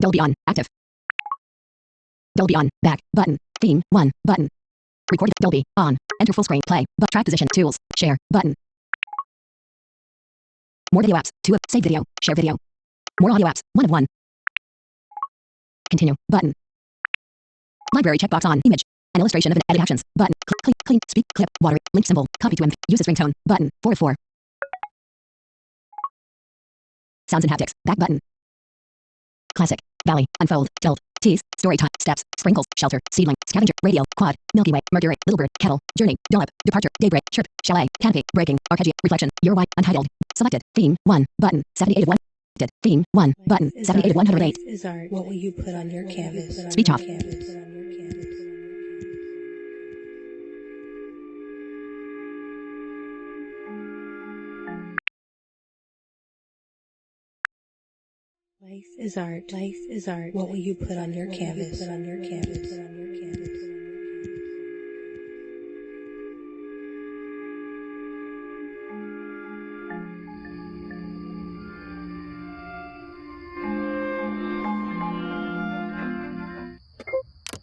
Dolby On. Active. Dolby On. Back. Button. Theme. 1. Button. Record. Dolby. On. Enter full screen. Play. But track position. Tools. Share. Button. More video apps. 2 of. Save video. Share video. More audio apps. 1 of 1. Continue. Button. Library checkbox on. Image. An illustration of an edit actions. Button. Clean. Clean. Speak. Clip. Water. Link symbol. Copy to Use as ringtone. Button. 4 of 4. Sounds and haptics. Back button. Classic. Valley. Unfold. Tilt. Tease. Story time. Steps. Sprinkles. Shelter. Seedling. Scavenger. Radial. Quad. Milky Way. Mercury. Little Bird. Kettle. Journey. Dollop. Departure. Daybreak. Chirp. Chalet. Canopy. Breaking. Arpeggio. Reflection. Your White. Untitled. Selected. Theme. 1. Button. 78 of 1. Theme. 1. Button. 78 of 108. Is art. What will you put on your canvas? Speech off. Life is art. Life is art. What will you put on your canvas?